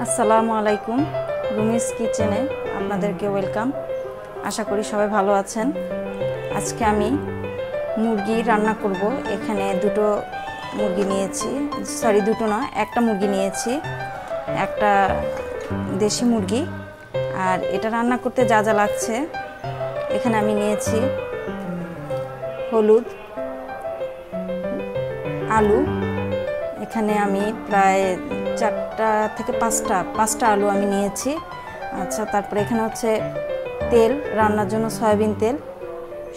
আসসালামু আলাইকুম, রুমিস কিচেনে আপনাদেরকে ওয়েলকাম। আশা করি সবাই ভালো আছেন। আজকে আমি মুরগি রান্না করব। এখানে দুটো মুরগি নিয়েছি, দুটো না, একটা মুরগি নিয়েছি, একটা দেশি মুরগি। আর এটা রান্না করতে যা যা লাগছে এখানে আমি নিয়েছি হলুদ, আলু। এখানে আমি প্রায় 4টা থেকে 5টা আলু আমি নিয়েছি। আচ্ছা, তারপরে এখানে হচ্ছে তেল, রান্নার জন্য সয়াবিন তেল,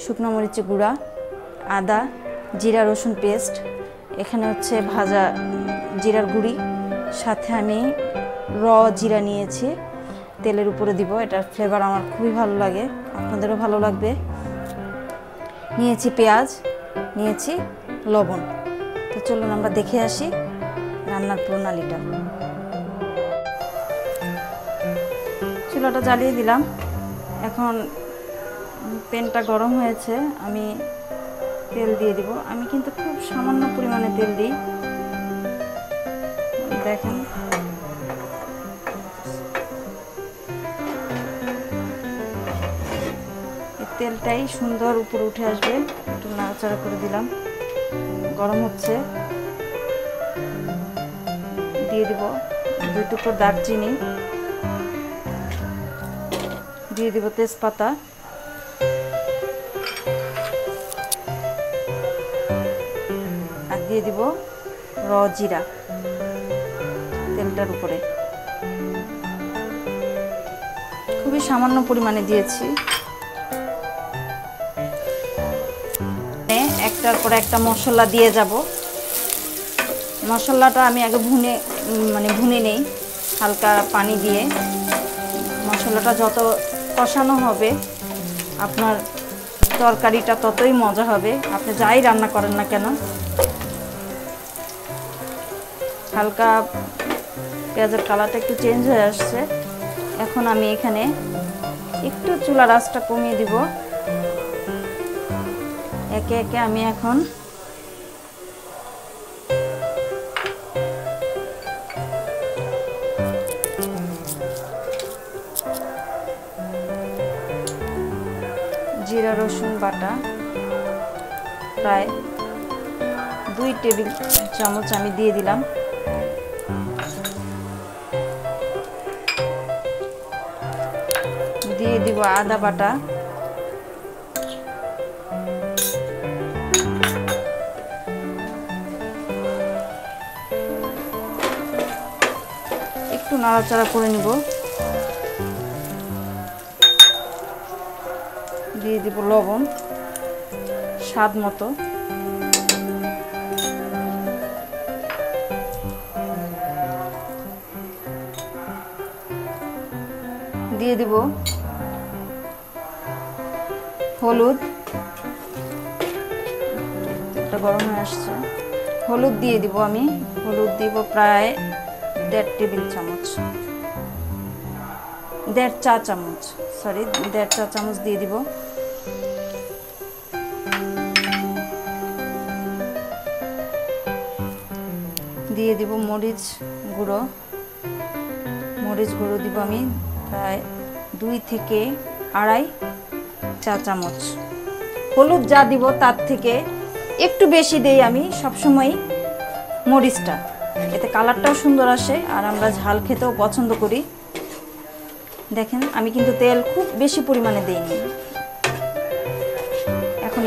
শুকনো মরিচের গুঁড়া, আদা, জিরা রসুন পেস্ট, এখানে হচ্ছে ভাজা জিরার গুঁড়ি, সাথে আমি জিরা নিয়েছি, তেলের উপরে দিব। এটার ফ্লেভার আমার খুবই ভালো লাগে, আপনাদেরও ভালো লাগবে। নিয়েছি পেঁয়াজ, নিয়েছি লবণ। তো চলুন আমরা দেখে আসি রান্নার প্রণালীটা। চুলাটা জ্বালিয়ে দিলাম। এখন প্যানটা গরম হয়েছে, আমি তেল দিয়ে দিব। আমি কিন্তু খুব সামান্য পরিমাণে তেল দিই, দেখেন। এই তেলটাই সুন্দর উপরে উঠে আসবে। একটু নাড়াচাড়া করে দিলাম। গরম হচ্ছে, দিয়ে দিব 2 টুকরো দারচিনি, দিয়ে দিব তেজপাতা, আর দিয়ে দিব জিরা তেলটার উপরে। খুবই সামান্য পরিমাণে দিয়েছি। একটার পর একটা মশলা দিয়ে যাব। মশলাটা আমি আগে ভুনে নেই হালকা পানি দিয়ে। মশলাটা যত কষানো হবে আপনার তরকারিটা ততই মজা হবে, আপনি যাই রান্না করেন না কেন। হালকা পেঁয়াজের কালারটা একটু চেঞ্জ হয়ে আসছে। এখন আমি এখানে একটু চুলার আঁচটা কমিয়ে দিব। একে একে আমি এখন জিরা রসুন বাটা প্রায় 2 টেবিল চামচ আমি দিয়ে দিলাম। দিয়ে দিব আদা বাটা, একটু নাড়াচাড়া করে নিব। দিয়ে দিব লবণ স্বাদ মতো, দিয়ে দিব হলুদ। এটা গরম হয়ে আসছে, হলুদ দিয়ে দিব আমি। হলুদ দিব প্রায় 1.5 টেবিল চামচ, 1.5 চা চামচ, 1.5 চা চামচ দিয়ে দিব। দিয়ে দিব মরিচ গুঁড়ো দিব আমি প্রায় 2 থেকে 2.5 চা চামচ। হলুদ যা দিব তার থেকে একটু বেশি দেই আমি সবসময় মরিচটা, এতে কালারটাও সুন্দর আসে আর আমরা ঝাল খেতেও পছন্দ করি। দেখেন, আমি কিন্তু তেল খুব বেশি পরিমাণে দেইনি। এখন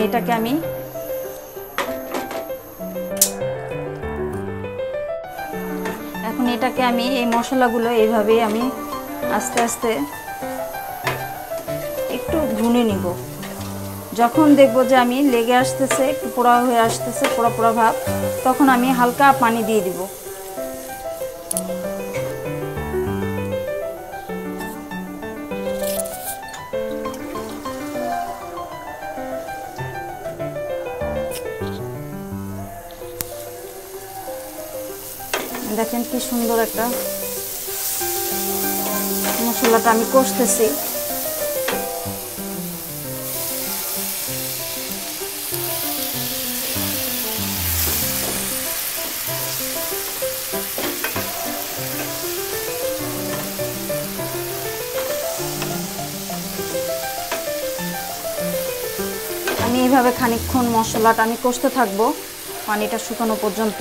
এটাকে আমি এই মশলাগুলো এইভাবেই আমি আস্তে আস্তে একটু ভুনে নিব। যখন দেখব যে আমি লেগে আসতেছে, একটু পোড়া হয়ে আসতেছে, পোড়া পোড়া ভাব, তখন আমি হালকা পানি দিয়ে দিব। দেখেন কি সুন্দর একটা মশলাটা আমি কষতেছি। আমি এইভাবে খানিকক্ষণ মশলাটা আমি কষতে থাকবো পানিটা শুকানো পর্যন্ত।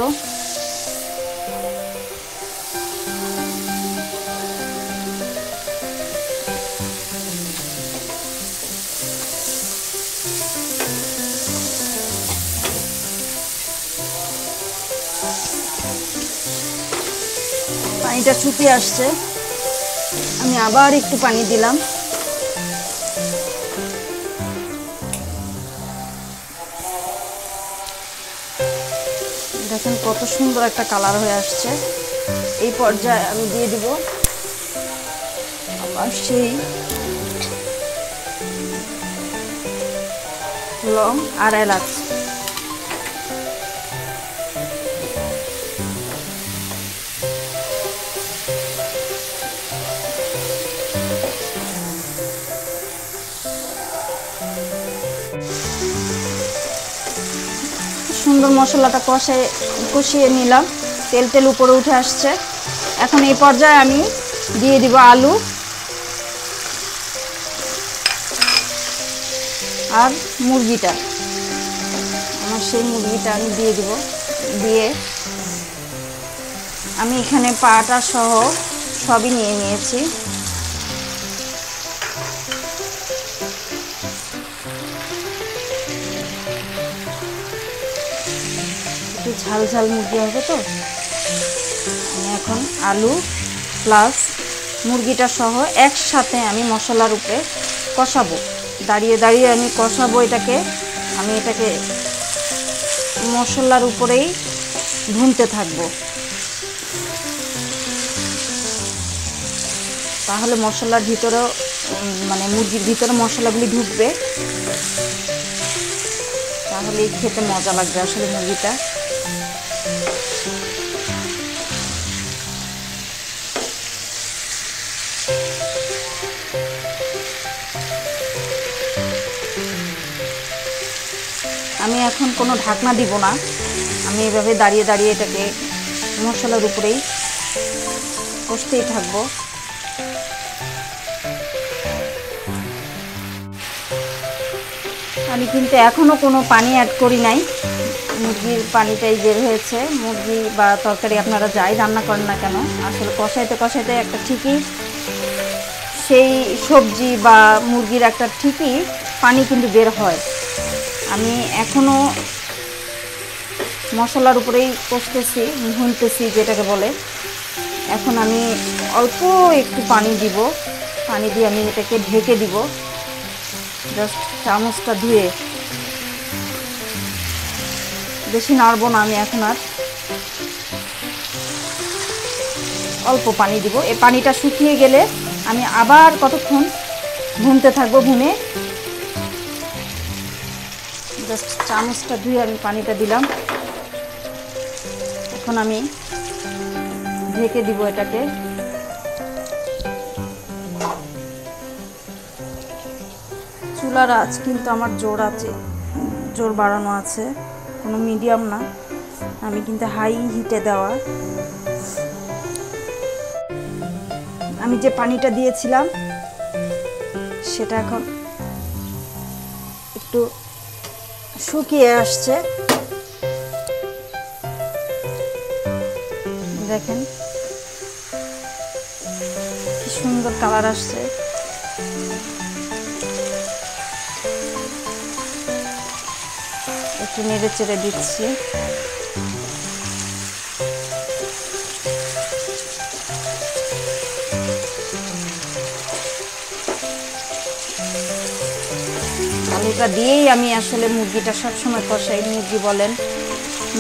পানিটা শুকিয়ে আসছে, আমি আবার একটু পানি দিলাম। দেখেন কত সুন্দর একটা কালার হয়ে আসছে। এই পর্যায়ে আমি দিয়ে দিব আবার সেই লং আর এলাচ। সুন্দর মশলাটা কষিয়ে নিলাম, তেল উপরে উঠে আসছে। এখন এই পর্যায়ে আমি দিয়ে দিব আলু আর মুরগিটা। আমার সেই মুরগিটা আমি দিয়ে দিব। দিয়ে আমি এখানে পাটা সহ সবই নিয়ে নিয়েছি। একটু ঝাল ঝাল মুরগি হবে তো, আমি এখন আলু প্লাস মুরগিটা সহ একসাথে আমি মশলার উপরে কষাবো। দাঁড়িয়ে দাঁড়িয়ে আমি কষাবো এটাকে। আমি এটাকে মশলার উপরেই ভুনতে থাকবো, তাহলে মশলার ভিতরেও মানে মুরগির ভিতরে মশলাগুলি ঢুকবে, তাহলে খেতে মজা লাগবে আসলে মুরগিটা। আমি এখন কোনো ঢাকনা দিব না, আমি এভাবে দাঁড়িয়ে দাঁড়িয়ে এটাকে মশলার উপরেই কষতেই থাকবো। আমি কিন্তু এখনো কোনো পানি অ্যাড করি নাই, মুরগির পানিটাই বের হয়েছে। মুরগি বা তরকারি আপনারা যাই রান্না করেন না কেন, আসলে কষাইতে কষাইতে একটা ঠিকই সেই সবজি বা মুরগির একটা ঠিকই পানি কিন্তু বের হয়। আমি এখনো মশলার উপরেই কষতেছি, ভুনতেছি যেটাকে বলে। এখন আমি অল্প একটু পানি দিব, পানি দিয়ে আমি এটাকে ঢেকে দিব। জাস্ট চামচটা ধুয়ে, বেশি নাড়বো না আমি এখন আর, অল্প পানি দিব। এই পানিটা শুকিয়ে গেলে আমি আবার কতক্ষণ ভুনতে থাকবো। ভুনে জাস্ট চামচটা ধুয়ে আমি পানিটা দিলাম। এখন আমি ঢেকে দিব এটাকে। চুলার আঁচ কিন্তু আমার জোর বাড়ানো আছে, কোনো মিডিয়াম না, আমি কিন্তু হাই হিটে দেওয়া। আমি যে পানিটা দিয়েছিলাম সেটা এখন একটু শুকিয়ে আসছে, দেখেন কি সুন্দর কালার আসছে। একটু নেড়ে চেড়ে দিচ্ছি। আলুটা দিয়েই আমি আসলে মুরগিটা সবসময় কষাই, মুরগি বলেন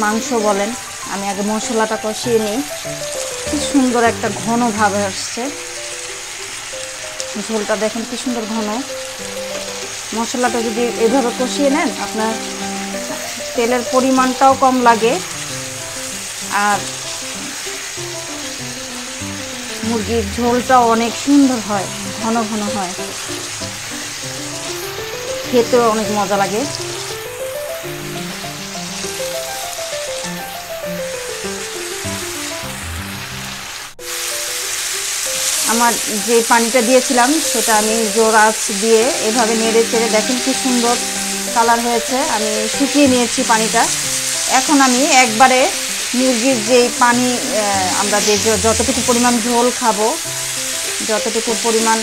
মাংস বলেন, আমি আগে মশলাটা কষিয়ে নিই। কি সুন্দর একটা ঘন ভাব আসছে, ঝোলটা দেখেন কি সুন্দর ঘন। মশলাটা যদি এভাবে কষিয়ে নেন, আপনার তেলের পরিমাণটাও কম লাগে আর মুরগির ঝোলটাও অনেক সুন্দর হয়, ঘন ঘন হয়, খেতেও অনেক মজা লাগে। আমার যে পানিটা দিয়েছিলাম সেটা আমি জোর আঁচ দিয়ে এভাবে নেড়ে চেড়ে দেখেন কি সুন্দর কালার হয়েছে, আমি শুকিয়ে নিয়েছি পানিটা। এখন আমি একবারে মুরগির যেই পানি আমরা যে যতটুকু পরিমাণ ঝোল খাবো, যতটুকু পরিমাণ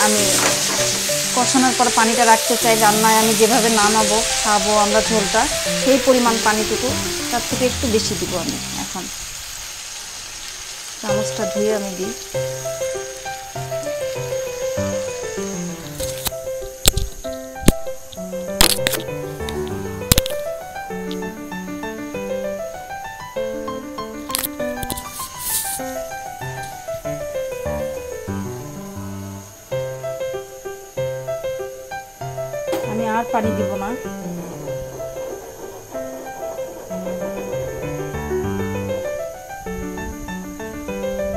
আমি কষানোর পর পানিটা রাখতে চাই রান্নায়, আমি যেভাবে নামাবো খাবো আমরা ঝোলটা, সেই পরিমাণ পানিটুকু তার থেকে একটু বেশি দিব আমি। এখন চামচটা ধুয়ে আমি দিই। আমি আর পানি দিব না।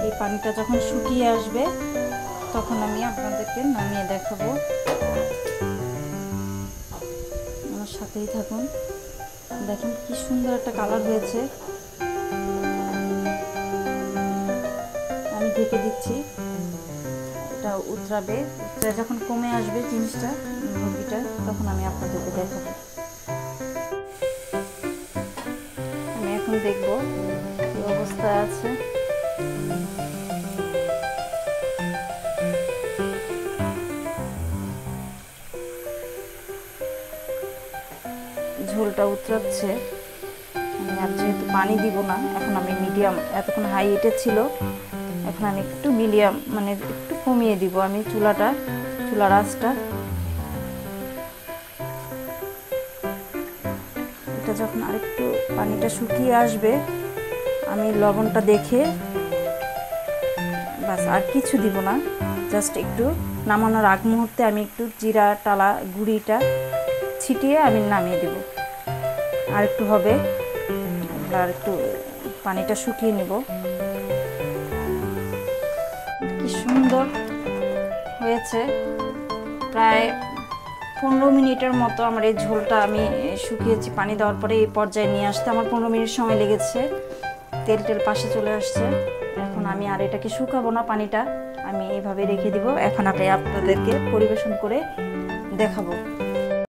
এই পানিটা যখন শুকিয়ে আসবে তখন আমি আপনাদেরকে নামিয়ে দেখাবো। আমার সাথেই থাকুন। দেখেন কি সুন্দর একটা কালার হয়েছে। আমি ঢেকে দিচ্ছি, এটা উতরাবে। উতরে যখন কমে আসবে জিনিসটা, মুরগিটা, তখন আমি আপনাদেরকে দেখাবো। আমি এখন দেখবো কি অবস্থা আছে। ঝোলটা উতরাচ্ছে। আমি আর যেহেতু পানি দিব না, এখন আমি মিডিয়াম, এতক্ষণ হাই হিটে ছিল, এখন আমি একটু মিডিয়াম মানে একটু কমিয়ে দিব আমি চুলার আঁচটা। এটা যখন আরেকটু পানিটা শুকিয়ে আসবে, আমি লবণটা দেখে, বাস আর কিছু দিব না, জাস্ট একটু নামানোর আগ মুহূর্তে আমি একটু জিরা টালা গুঁড়িটা ছিটিয়ে আমি নামিয়ে দেব। আর একটু হবে, আর একটু পানিটা শুকিয়ে নেব। কি সুন্দর হয়েছে। প্রায় 15 মিনিটের মতো আমার এই ঝোলটা আমি শুকিয়েছি পানি দেওয়ার পরে। এই পর্যায়ে নিয়ে আসতে আমার 15 মিনিট সময় লেগেছে। তেল পাশে চলে আসছে। এখন আমি আর এটাকে শুকাবো না, পানিটা আমি এইভাবে রেখে দিব। এখন আমি আপনাদেরকে পরিবেশন করে দেখাবো।